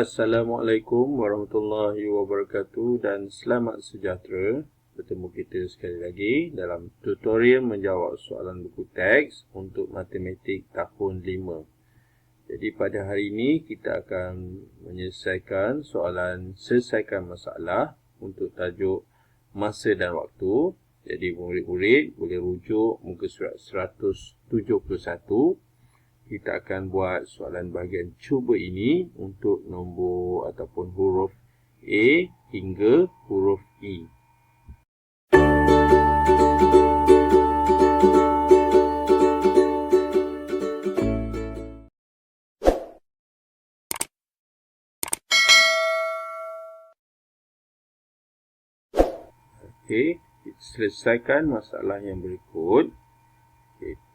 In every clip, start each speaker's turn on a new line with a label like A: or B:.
A: Assalamualaikum warahmatullahi wabarakatuh dan selamat sejahtera. Bertemu kita sekali lagi dalam tutorial menjawab soalan buku teks untuk matematik tahun 5. Jadi pada hari ini kita akan menyelesaikan soalan selesaikan masalah untuk tajuk masa dan waktu. Jadi murid-murid boleh rujuk muka surat 171. Kita akan buat soalan bahagian cuba ini untuk nombor ataupun huruf A hingga huruf E. Okey, selesaikan masalah yang berikut.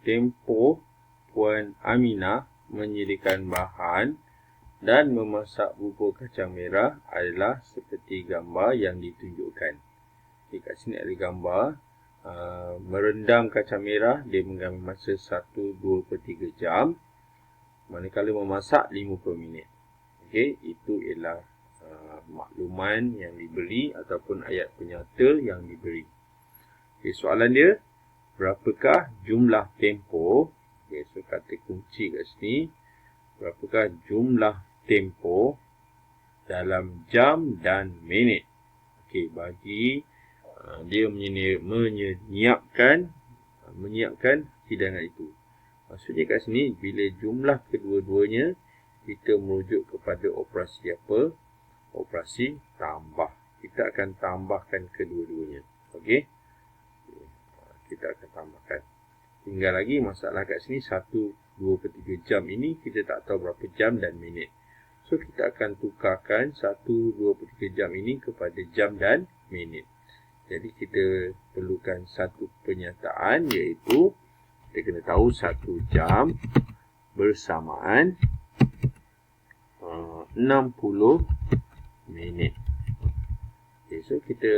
A: Tempoh Puan Aminah menyediakan bahan dan memasak bubur kacang merah adalah seperti gambar yang ditunjukkan. Kat sini ada gambar merendam kacang merah, dia mengambil masa 1-2/3 jam. Manakala memasak 50 minit. Okey, itu ialah makluman yang diberi ataupun ayat penyata yang diberi. Okey, soalan dia, berapakah jumlah tempoh? Okay, so kata kunci kat sini, berapakah jumlah tempoh dalam jam dan minit? Okey, bagi dia menyiapkan hidangan itu. Maksudnya kat sini, bila jumlah kedua-duanya, kita merujuk kepada operasi apa? Operasi tambah. Kita akan tambahkan kedua-duanya. Okey, kita akan tambahkan. Tinggal lagi masalah kat sini 1-2/3 jam ini kita tak tahu berapa jam dan minit. So kita akan tukarkan 1-2/3 jam ini kepada jam dan minit. Jadi kita perlukan satu penyataan, iaitu kita kena tahu 1 jam bersamaan 60 minit. Okay, so kita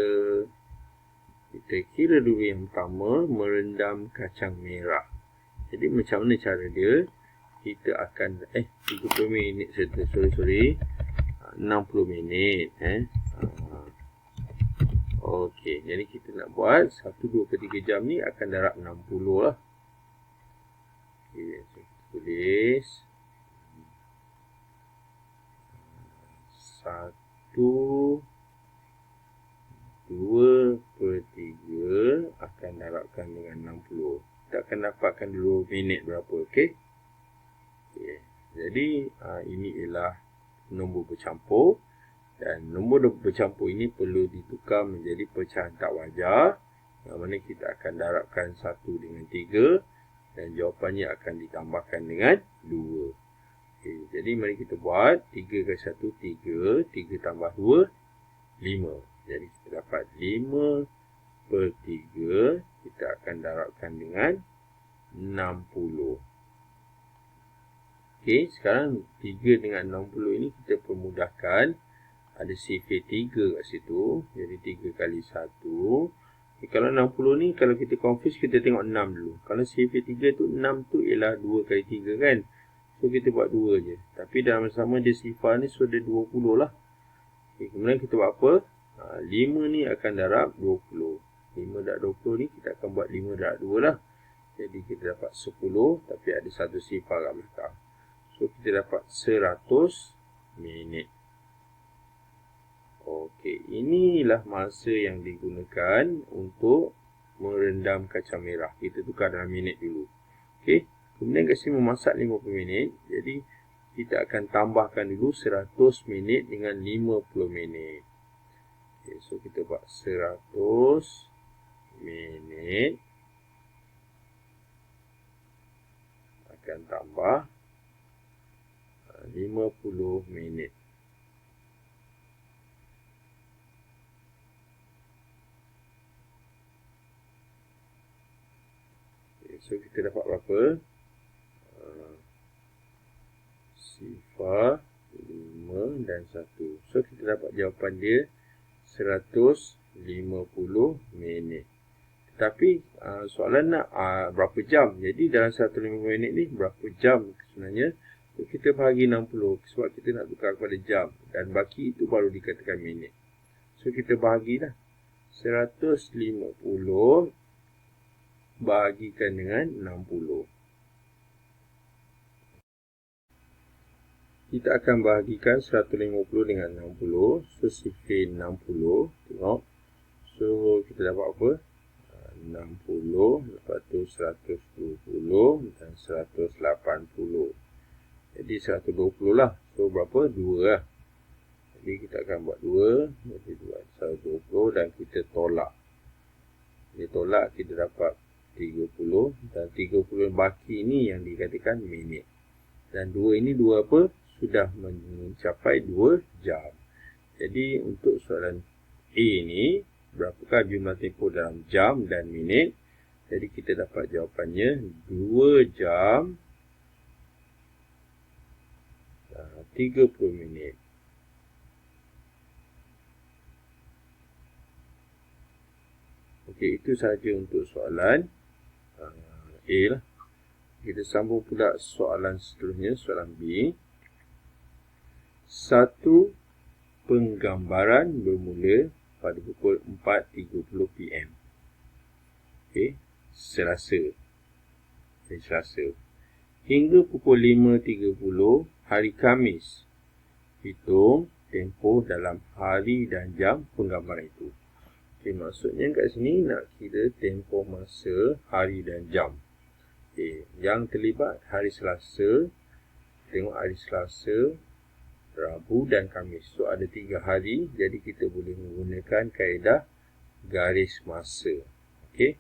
A: kira dulu yang pertama, merendam kacang merah. Jadi macam mana cara dia? Kita akan 30 minit sorry 60 minit Okey, jadi kita nak buat 1-2/3 jam ni akan darab 60 lah. Okey, so kita tulis 1/2/3 akan darabkan dengan 60. Kita akan dapatkan dulu minit berapa, okey? Okay. Jadi ini ialah nombor bercampur, dan nombor bercampur ini perlu ditukar menjadi pecahan tak wajar, yang mana kita akan darabkan 1 dengan 3 dan jawapannya akan ditambahkan dengan 2. Okay. Jadi mari kita buat 3 kali 1 3, 3 tambah 2 5. Jadi kita dapat 5/3, kita akan darabkan dengan 60. Okey, sekarang 3 dengan 60 ini kita permudahkan. Ada sifir 3 kat situ. Jadi 3 kali 1. Okay, kalau 60 ni, kalau kita confuse, kita tengok 6 dulu. Kalau sifir 3 tu, 6 tu ialah 2 kali 3 kan. So kita buat 2 je. Tapi dalam sama dia sifar ni, so dia 20 lah. Okay, kemudian kita buat apa? 5 ni akan darab 20. 5 darab 20 ni kita akan buat 5 darab 2 lah. Jadi kita dapat 10, tapi ada satu sifar kat belakang. So kita dapat 100 minit. Okey, inilah masa yang digunakan untuk merendam kacang merah. Kita tukar dalam minit dulu. Okey, kemudian kat sini memasak 50 minit. Jadi kita akan tambahkan dulu 100 minit dengan 50 minit. Okay, so kita buat 100 minit akan tambah 50 minit. Okay, so kita dapat berapa? Sifar 5 dan 1. So kita dapat jawapan dia 150 minit. Tetapi soalan nak berapa jam. Jadi dalam 150 minit ni berapa jam sebenarnya So, kita bahagi 60 sebab kita nak tukar kepada jam. Dan baki itu baru dikatakan minit. So, kita bahagilah. 150 bahagikan dengan 60. Kita akan bahagikan 150 dengan 60. So, sifir 60. Tengok. So, kita dapat apa? 60. Lepas tu 120 dan 180. Jadi 120 lah. So berapa? 2 lah. Jadi kita akan buat 2. Jadi 120 dan kita tolak. Kita tolak, kita dapat 30. Dan 30 baki ni yang dikatakan minit. Dan 2 ini 2 apa? Sudah mencapai 2 jam. Jadi untuk soalan A ni, berapakah jumlah tempoh dalam jam dan minit? Jadi kita dapat jawapannya 2 jam 30 minit. Okey, itu sahaja untuk soalan A lah. Kita sambung pula soalan seterusnya, soalan B. Satu penggambaran bermula pada pukul 4.30 PM. Okey, Selasa. Hingga pukul 5.30 hari Khamis. Hitung tempoh dalam hari dan jam penggambaran itu. Okay, maksudnya kat sini nak kira tempoh masa hari dan jam. Okay, yang terlibat hari Selasa. Tengok hari Selasa, Rabu dan Khamis. So ada 3 hari. Jadi kita boleh menggunakan kaedah garis masa. Okay.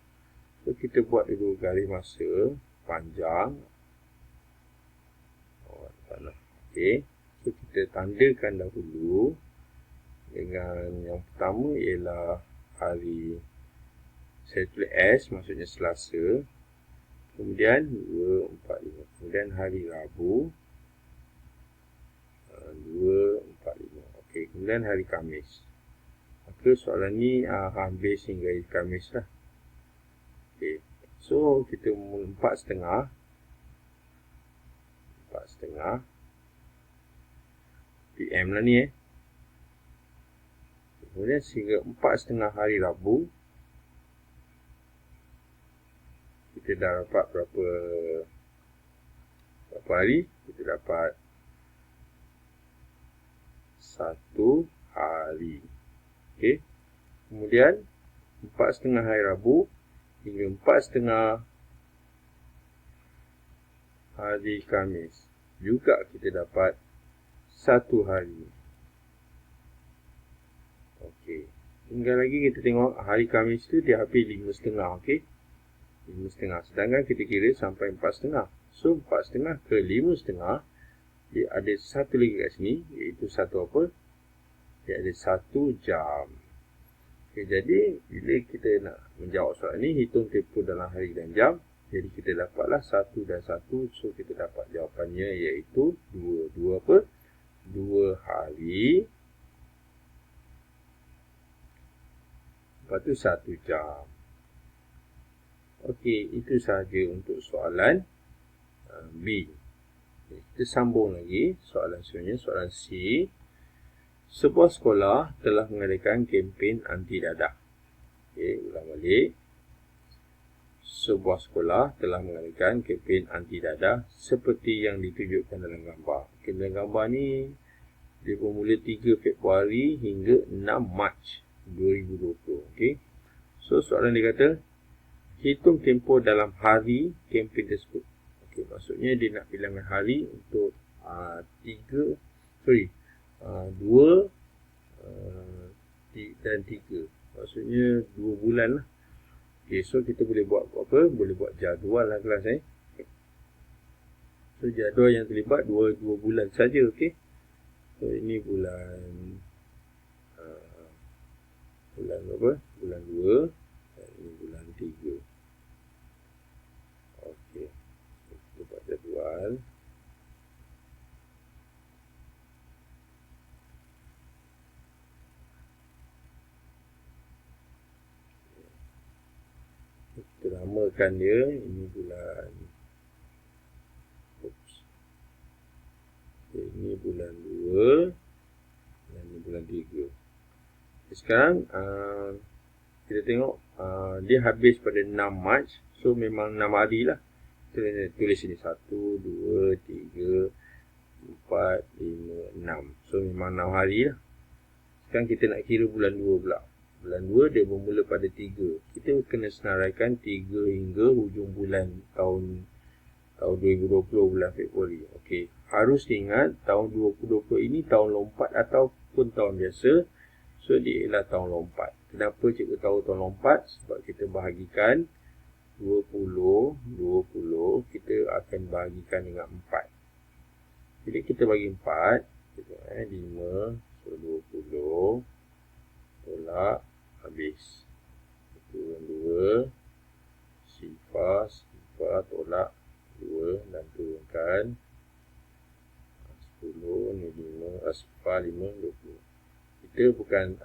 A: So kita buat dulu garis masa panjang. Okay. So kita tandakan dahulu dengan yang pertama ialah hari, saya tulis S, maksudnya Selasa. Kemudian 2, 4, 5. Kemudian hari Rabu 2, 4, 5. Okey, kemudian hari Khamis. Maka soalan ni habis hingga hari Khamis lah. Okey. So kita 4.30 PM lah ni Kemudian sehingga 4.30 hari Rabu, kita dah dapat berapa hari? Kita dapat 1 hari. Okey. Kemudian 4.30 hari Rabu hingga 4.30 hari Khamis. Juga kita dapat 1 hari. Okey. Tinggal lagi kita tengok hari Khamis tu dia habis 5.30. Okey. 5.30. Sedangkan kita kira sampai 4.30. So 4.30 ke 5.30, dia ada satu lagi kat sini, iaitu satu apa? Dia ada 1 jam. Okey, jadi bila kita nak menjawab soalan ni, hitung tempoh dalam hari dan jam. Jadi kita dapatlah 1 dan 1. So kita dapat jawapannya iaitu 2. 2 apa? 2 hari. Lepas tu 1 jam. Okey, itu sahaja untuk soalan B. Kita sambung lagi soalan seterusnya, soalan C. Sebuah sekolah telah mengadakan kempen anti dadah. Okey, ulang balik. Sebuah sekolah telah mengadakan kempen anti dadah seperti yang ditunjukkan dalam gambar. Okay, dalam gambar ni dia bermula 3 Februari hingga 6 Mac 2020. Okey. So soalan dia kata hitung tempoh dalam hari kempen tersebut. Okey, maksudnya dia nak bilangan hari untuk 2 dan 3. Maksudnya 2 bulan lah. Okay, so kita boleh buat apa? Boleh buat jadual lah kelas So jadual yang terlibat 2 bulan saja. Okay. So ini bulan apa? Bulan 2 dan ini bulan 3. Okey. Kita buat jadual. Kita namakan dia, ini bulan bulan 2 dan ni bulan 3. Sekarang kita tengok dia habis pada 6 Mac. So memang 6 hari lah. Kita tulis sini 1, 2, 3, 4, 5, 6. So memang 6 hari lah. Sekarang kita nak kira bulan 2 pula. Bulan 2 dia bermula pada 3. Kita kena senaraikan 3 hingga hujung bulan tahun 2020 bulan Februari. Okey, harus ingat tahun 2020 ini tahun lompat ataupun tahun biasa. So dia ialah tahun lompat. Kenapa cikgu tahu tahun lompat? Sebab kita bahagikan 20, kita akan bahagikan dengan 4. Jadi kita bagi 4, kita 5, so 20, tolak, habis. 2, sifar, tolak 2 dan turunkan 10, ni 5, sifar 5, 20. Kita bukan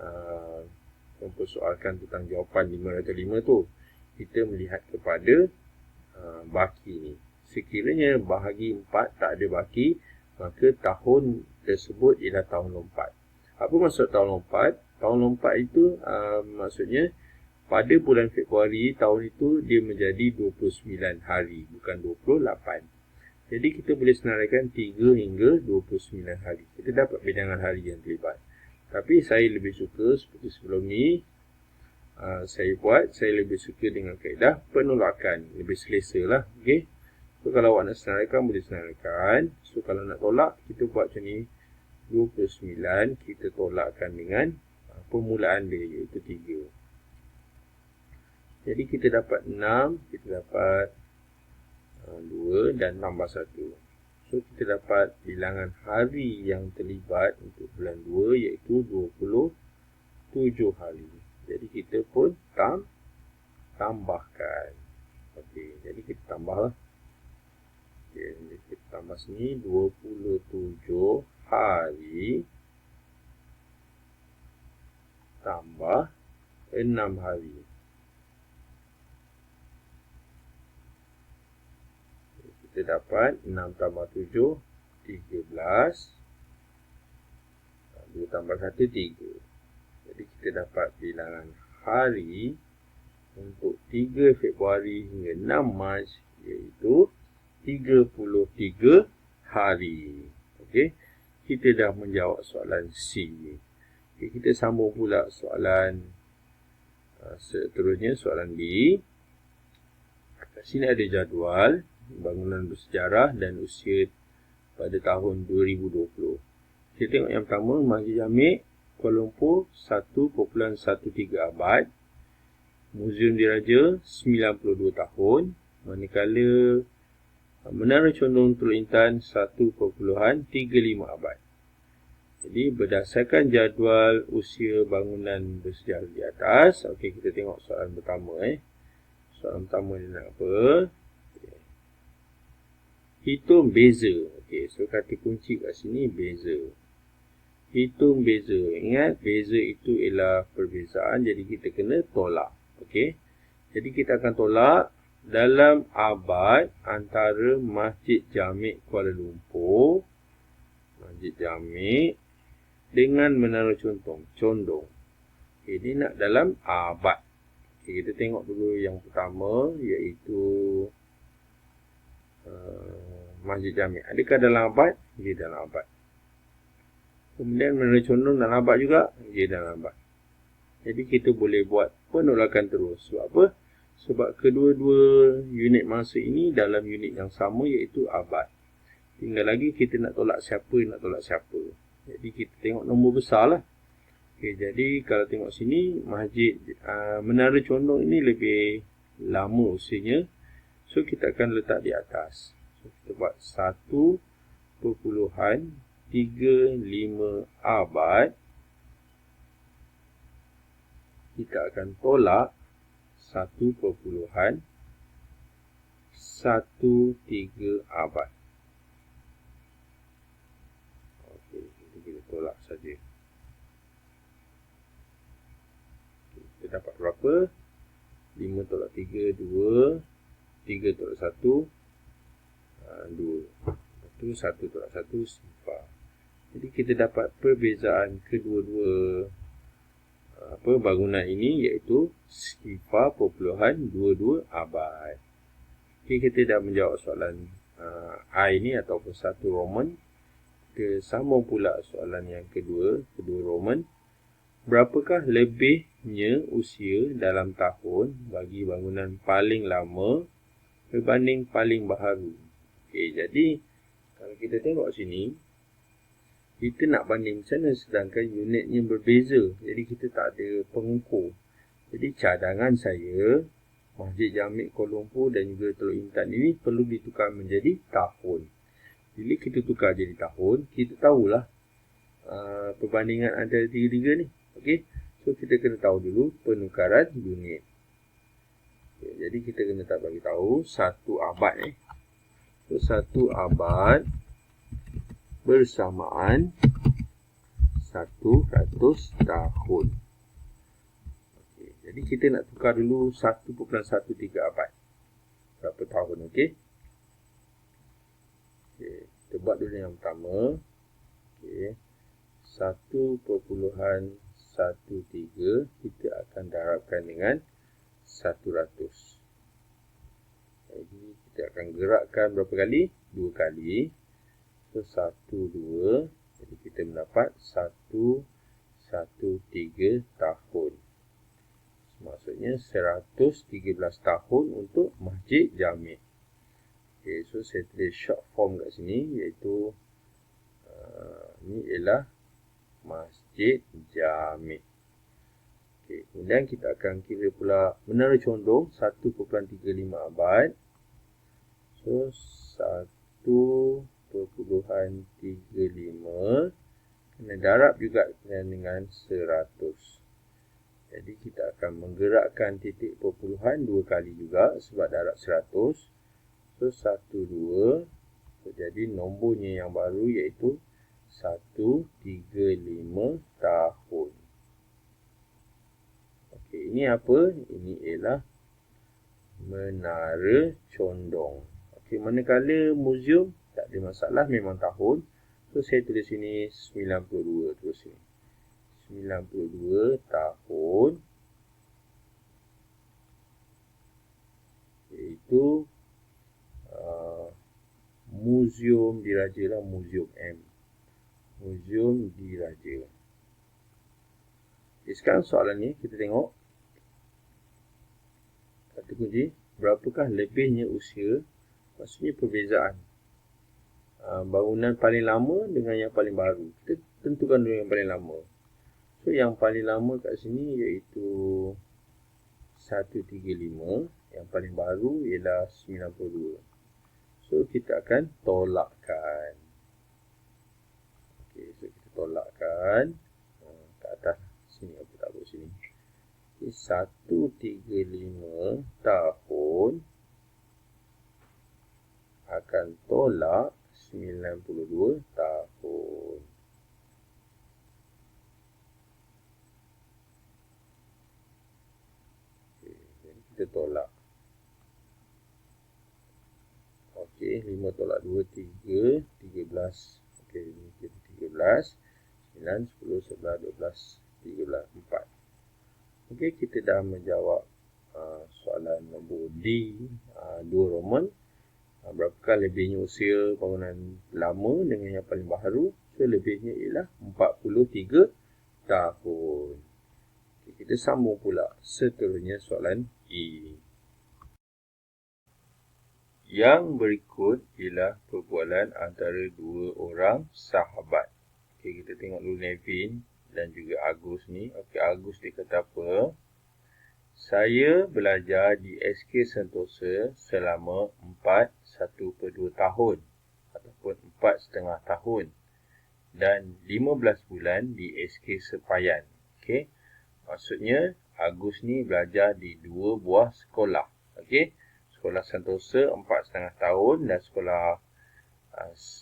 A: mempersoalkan tentang jawapan 5 atau 5 tu. Kita melihat kepada baki ni. Sekiranya bahagi 4 tak ada baki, maka tahun tersebut ialah tahun lompat. Apa maksud tahun lompat? Tahun lompat itu maksudnya pada bulan Februari tahun itu dia menjadi 29 hari, bukan 28. Jadi kita boleh senaraikan 3 hingga 29 hari. Kita dapat bilangan hari yang terlibat. Tapi saya lebih suka seperti sebelum ni, saya lebih suka dengan kaedah penolakan. Lebih selesa lah. Okay? So kalau awak nak senaraikan, boleh senaraikan. So kalau nak tolak, kita buat macam ni. 29, kita tolakkan dengan permulaan dia, iaitu 3. Jadi kita dapat 6, kita dapat 2 dan tambah 1. So kita dapat bilangan hari yang terlibat untuk bulan 2 iaitu 27 hari. Jadi kita pun tambahkan. Okey, jadi kita tambahlah. Okay, kita tambah sini 27 hari tambah 6 hari. Kita dapat 6 tambah 7, 13. 2 tambah 1, 3. Jadi kita dapat bilangan hari untuk 3 Februari hingga 6 Mac iaitu 33 hari. Okey, kita dah menjawab soalan C. Okay, kita sambung pula soalan seterusnya, soalan B. Kat sini ada jadual bangunan bersejarah dan usia pada tahun 2020. Kita tengok yang pertama, Masjid Jamek Kuala Lumpur 1.13 abad. Muzium Diraja 92 tahun. Manakala Menara Condong Teluk Intan 1.35 abad. Jadi berdasarkan jadual usia bangunan bersejarah di atas, okey, kita tengok soalan pertama. Soalan pertama dia nak apa? Hitung beza. Okey, so kata kunci kat sini beza. Hitung beza. Ingat, beza itu ialah perbezaan, jadi kita kena tolak. Okey. Jadi kita akan tolak dalam abad antara Masjid Jamek Kuala Lumpur, Masjid Jamek dengan Menara Condong. Okay, ini nak dalam abad. Okay, kita tengok dulu yang pertama, iaitu Masjid Jamek. Adakah dalam abad? Dia dalam abad. Kemudian Menara Condong dalam abad juga? Dia dalam abad. Jadi kita boleh buat penolakan terus. Sebab apa? Sebab kedua-dua unit masa ini dalam unit yang sama, iaitu abad. Tinggal lagi kita nak tolak siapa, Jadi kita tengok nombor besar lah. Okay, jadi kalau tengok sini, Masjid Menara Condong ini lebih lama usianya. So kita akan letak di atas. So kita buat 1.35 abad. Kita akan tolak 1.13 abad. Okey, kita tolak saja. Kita dapat berapa? 5 tolak 3, 2. 3 tolak 1, 2. Lepas tu 1 tolak 1, sifar. Jadi kita dapat perbezaan kedua-dua bangunan ini, iaitu sifar perpuluhan 22 abad. Okay, kita dah menjawab soalan I ni ataupun satu Roman. Kita sambung pula soalan yang kedua Roman. Berapakah lebihnya usia dalam tahun bagi bangunan paling lama berbanding paling baharu? Okay, jadi kalau kita tengok sini, kita nak banding macam mana sedangkan unitnya berbeza. Jadi kita tak ada pengukur. Jadi cadangan saya, Masjid Jami' Kuala Lumpur dan juga Teluk Intan ini perlu ditukar menjadi tahun. Bila kita tukar jadi tahun, kita tahulah perbandingan antara tiga-tiga ni. Okey, so kita kena tahu dulu penukaran unit. Okay, jadi kita kena tak bagi tahu 1 abad ni. So 1 abad bersamaan 100 tahun. Jadi kita nak tukar dulu 1.13 abad. Berapa tahun, okey? Okey, kita buat dulu yang pertama. Okey. 1.13 kita akan darabkan dengan 100. Jadi kita akan gerakkan berapa kali? 2 kali. So 1, 2. Jadi kita mendapat 113 tahun. Maksudnya 113 tahun untuk Masjid Jami'. Okay, so saya tulis short form kat sini, iaitu ini ialah Masjid Jami'. Okay, kemudian kita akan kira pula Menara Condong 1.35 abad. So 1.35 kena darab juga dengan 100. Jadi kita akan menggerakkan titik perpuluhan 2 kali juga sebab darab 100. So 1, 2. So, jadi nombornya yang baru iaitu 135 tahun. Okey, ini apa? Ini ialah Menara Condong. Okey, manakala muzium tak ada masalah, memang tahun. So saya tulis sini 92 terus ni. 92 tahun, iaitu Muzium Diraja lah, Muzium M. Muzium Diraja. Okay, sekarang soalan ni kita tengok. Kata kunci, berapakah lebihnya usia? Maksudnya perbezaan bangunan paling lama dengan yang paling baru. Kita tentukan dulu yang paling lama. So, yang paling lama kat sini iaitu 135. Yang paling baru ialah 92. So, kita akan tolakkan. Okay, so kita tolakkan ke atas. Sini, aku tak buat sini. Okay, 135 tahun akan tolak 92 tahun. Kita tolak. Okey, 5 tolak 2, 3, 13. Okey, ini kita 13, 9, 10, 11, 12, 13, 4. Okey, kita dah menjawab soalan nombor D, 2 Roman. Berapakah lebihnya usia bangunan lama dengan yang paling baharu? So, lebihnya ialah 43 tahun. Okay, kita sambung pula seterusnya soalan E. Yang berikut ialah perbualan antara dua orang sahabat. Okay, kita tengok dulu Nevin dan juga Agus ni. Okay, Agus dia kata apa? Saya belajar di SK Sentosa selama 1/2 tahun ataupun 4,5 tahun dan 15 bulan di SK Sepayan. Okay. Maksudnya Agus ni belajar di 2 buah sekolah. Okay. Sekolah Sentosa 4,5 tahun dan sekolah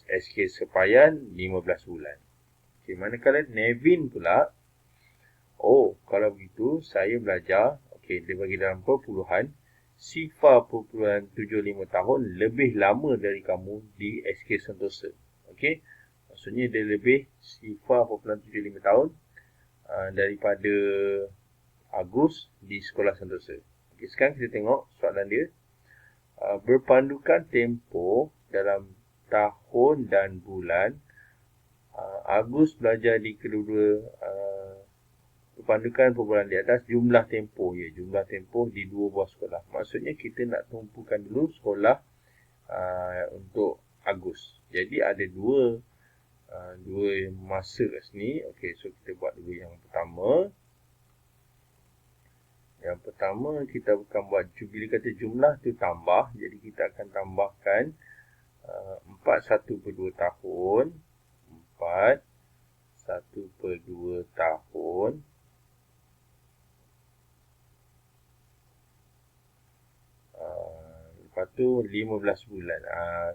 A: SK Sepayan 15 bulan. Okay. Manakala Nevin pula, kalau begitu saya belajar, dia bagi dalam perpuluhan, sifar perpuluhan 75 tahun lebih lama dari kamu di SK Sentosa. Okey. Maksudnya dia lebih sifar 4.75 tahun daripada Agus di sekolah Sentosa. Okay, sekarang kita tengok soalan dia. Berpandukan tempoh dalam tahun dan bulan. Agus belajar di kedua-dua berpandukan perbualan di atas jumlah tempoh. Ya, jumlah tempoh di dua buah sekolah. Maksudnya kita nak tumpukan dulu sekolah untuk Agus. Jadi ada dua masa kat sini. Okey, so kita buat dulu yang pertama. Yang pertama kita akan buat, bila kata jumlah tu tambah, jadi kita akan tambahkan 4 1/2 tahun, 4 1/2 tahun, lepas tu 15 bulan.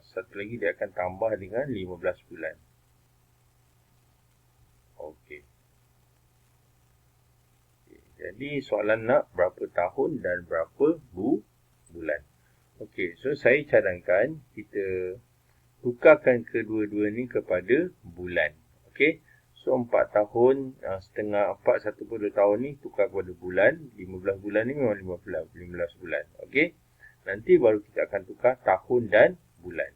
A: Satu lagi dia akan tambah dengan 15 bulan. Okey. Jadi soalan nak berapa tahun dan berapa bulan. Okey, so saya cadangkan kita tukarkan kedua-dua ni kepada bulan. Okey, so 4 tahun setengah, 4 1/2 tahun ni tukar kepada bulan. 15 bulan ni memang 15 bulan. Okey, nanti baru kita akan tukar tahun dan bulan.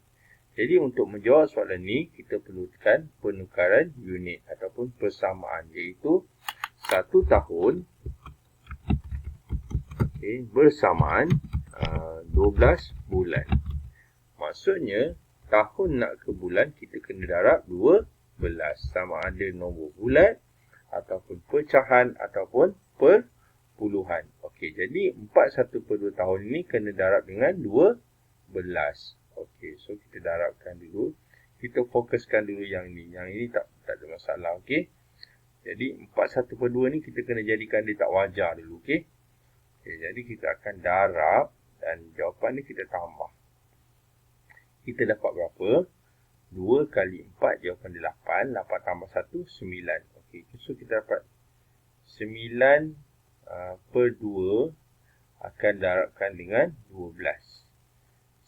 A: Jadi untuk menjawab soalan ni, kita perlukan penukaran unit ataupun persamaan, iaitu 1 tahun bersamaan 12 bulan. Maksudnya, tahun nak ke bulan, kita kena darab 12. Sama ada nombor bulat, ataupun pecahan, ataupun perpuluhan. Okey, jadi 4 1/2 tahun ini kena darab dengan 12. Okey, so kita darabkan dulu. Kita fokuskan dulu yang ini. Yang ini tak ada masalah. Okey, jadi 4 1/2 ni kita kena jadikan dia tak wajar dulu. Okey. Okay, jadi kita akan darab dan jawapan ni kita tambah. Kita dapat berapa? 2 kali 4, jawapan dia 8. 8 tambah 1, 9. Okey, so kita dapat 9 per 2 akan darabkan dengan 12.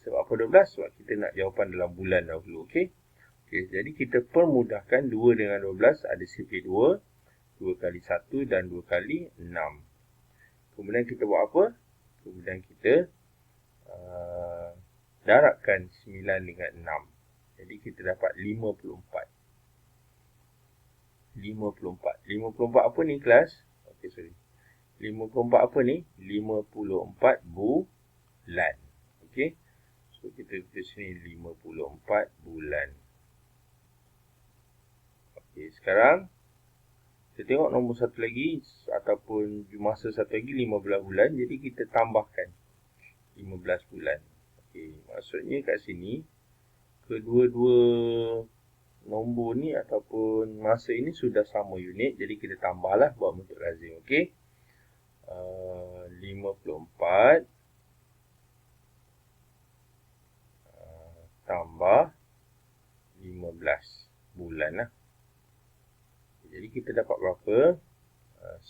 A: Sebab apa 12? Sebab kita nak jawapan dalam bulan dahulu. Okey. Okey, jadi kita permudahkan 2 dengan 12 ada sifir 2. 2 kali 1 dan 2 kali 6. Kemudian kita buat apa? Kemudian kita darabkan 9 dengan 6. Jadi kita dapat 54. 54 apa ni kelas? Okey, sorry. 54 apa ni? 54 bulan. Okey. So kita tulis sini 54 bulan. Okey, sekarang kita tengok nombor satu lagi, ataupun masa satu lagi 15 bulan. Jadi kita tambahkan 15 bulan. Okey, maksudnya kat sini kedua-dua nombor ni ataupun masa ini sudah sama unit. Jadi kita tambahlah buat bentuk lazim. Okey, 54 tambah 15 bulan lah. Jadi kita dapat berapa?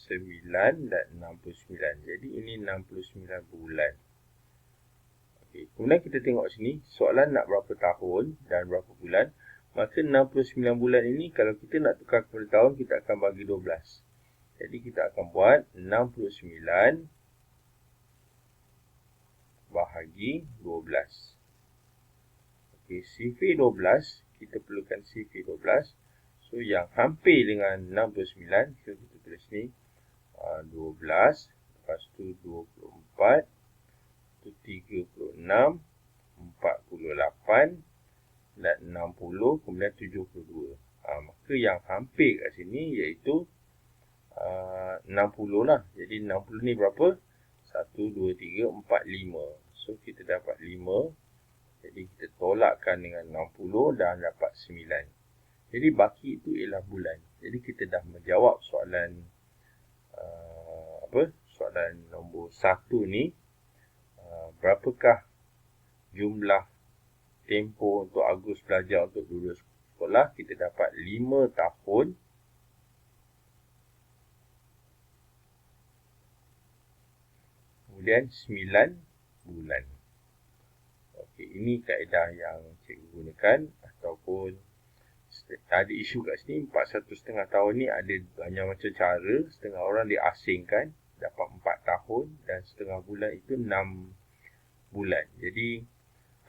A: 9 dan 69. Jadi ini 69 bulan. Okey, kemudian kita tengok sini, soalan nak berapa tahun dan berapa bulan. Maka 69 bulan ini kalau kita nak tukar kepada tahun, kita akan bagi 12. Jadi kita akan buat 69 bahagi 12. Okey, sifir 12, kita perlukan sifir 12. So, yang hampir dengan 69, so kita tulis ni 12, lepas tu 24, tu 36, 48, dan 60, kemudian 72. Maka yang hampir kat sini iaitu 60 lah. Jadi 60 ni berapa? 1, 2, 3, 4, 5. So, kita dapat 5. Jadi, kita tolakkan dengan 60 dan dapat 9. Jadi baki itu ialah bulan. Jadi kita dah menjawab soalan soalan nombor 1 ni. Berapakah jumlah tempoh untuk Agus belajar untuk dua sekolah? Kita dapat 5 tahun. Kemudian 9 bulan. Okey, ini kaedah yang cikgu gunakan ataupun ada isu kat sini 41,5 tahun ni ada banyak macam cara. Setengah orang diasingkan dapat 4 tahun dan setengah bulan itu 6 bulan. Jadi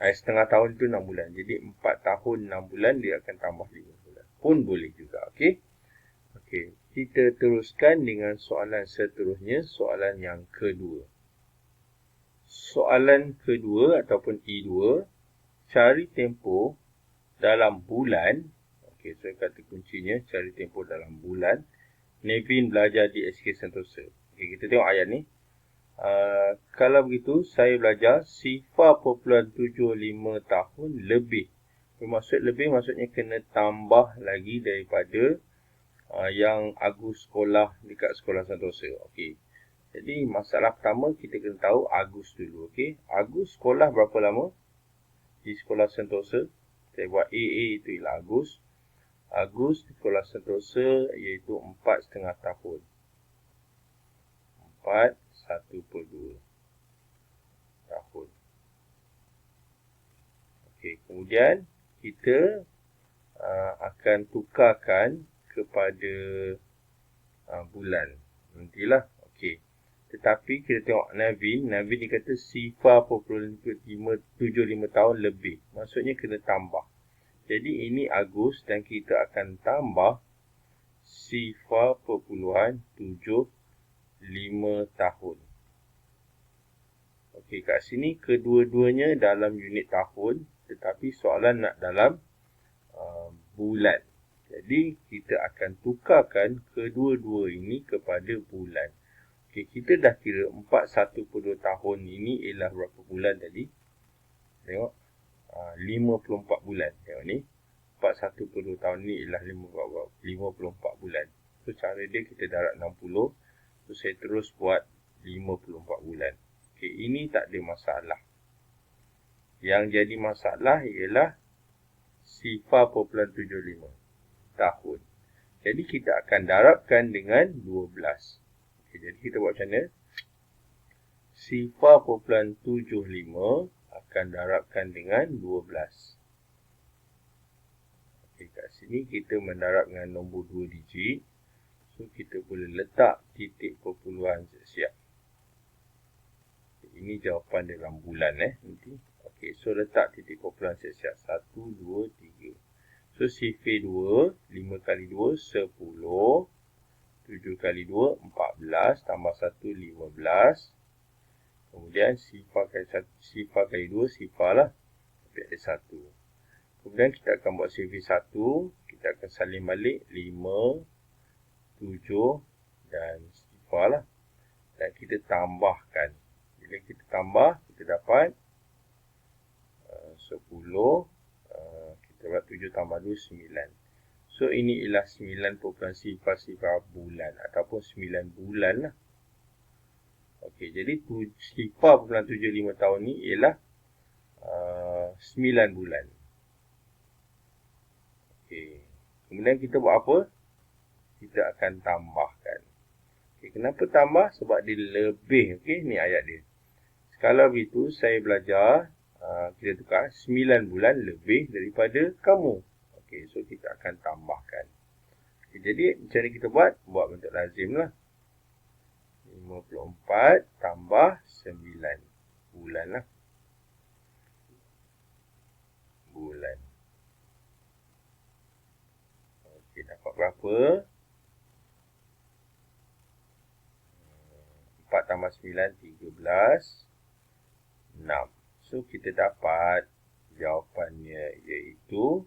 A: setengah tahun itu 6 bulan. Jadi 4 tahun 6 bulan dia akan tambah 5 bulan. Pun boleh juga. Okey. Okey, kita teruskan dengan soalan seterusnya, soalan yang kedua. Soalan kedua ataupun E2, cari tempoh dalam bulan. Okey, so kata kuncinya cari tempoh dalam bulan. Nevin belajar di SK Sentosa. Okey, kita tengok ayat ni. Kalau begitu, saya belajar sifar 0.75 tahun lebih. Bermaksud lebih, maksudnya kena tambah lagi daripada yang Agus sekolah dekat sekolah Sentosa. Okey. Jadi masalah pertama kita kena tahu Agus dulu. Okey. Agus sekolah berapa lama di sekolah Sentosa? Saya buat AA itu ialah Agus. Agus di sekolah Sentosa iaitu 4,5 tahun. 4,1/2 tahun. Okey, kemudian kita akan tukarkan kepada bulan. Nantilah. Okey. Tetapi kita tengok Navin ni kata sifar 0.75 tahun lebih. Maksudnya kena tambah. Jadi ini Agus dan kita akan tambah sifar 0.75 tahun. Okey, kat sini kedua-duanya dalam unit tahun, tetapi soalan nak dalam bulan. Jadi kita akan tukarkan kedua-dua ini kepada bulan. Okey, kita dah kira 41/2 tahun ini ialah berapa bulan tadi? Tengok. 54 bulan. Tengok ni. 41/2 tahun ni ialah 54 bulan. So cara dia kita darab 60. So saya terus buat 54 bulan. Okey, ini tak ada masalah. Yang jadi masalah ialah sifar 0.75 tahun. Jadi kita akan darabkan dengan 12. Okay, jadi kita buat macam mana? Sifar 0.75 akan darabkan dengan 12. Okay, kat sini kita mendarab dengan nombor 2 digit. So kita boleh letak titik perpuluhan siap-siap. Okay, ini jawapan dalam bulan nanti. Okay, so letak titik perpuluhan siap-siap. 1, 2, 3. So sifar 2, 5 kali 2, 10. 7 kali 2, 14, tambah 1, 15. Kemudian sifar kali 2, sifar lah. Tapi ada 1. Kemudian kita akan buat sifar 1. Kita akan salin balik 5, 7 dan sifar lah. Dan kita tambahkan. Bila kita tambah, kita dapat 10. Kita dapat 7 tambah 2, 9. So, ini ialah 9 sifar bulan ataupun 9 bulan lah. Okey, jadi sifar 0.75 tahun ni ialah 9 bulan. Okey, kemudian kita buat apa? Kita akan tambahkan. Okey, kenapa tambah? Sebab dia lebih. Okey, ni ayat dia. Kalau begitu, saya belajar, kita tukar 9 bulan lebih daripada kamu. Okay, so kita akan tambahkan. Okay, jadi macam mana kita buat? Buat bentuk lazim lah. 54 tambah 9 bulan lah. Bulan. Okay, dapat berapa? 4 tambah 9, 13. 6. So kita dapat jawapannya iaitu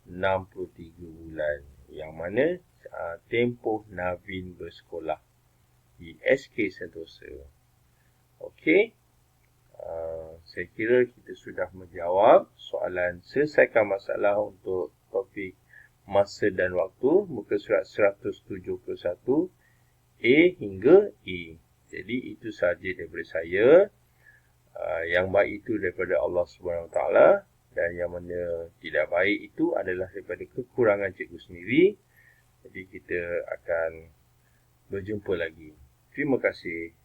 A: 63 bulan. Yang mana tempoh Navin bersekolah di SK Sentosa. Okey. Saya kira kita sudah menjawab soalan selesaikan masalah untuk topik masa dan waktu muka surat 171 A hingga E. Jadi itu sahaja daripada saya. Yang baik itu daripada Allah Subhanahu Wa Taala. Dan yang mana tidak baik itu adalah daripada kekurangan cikgu sendiri. Jadi kita akan berjumpa lagi. Terima kasih.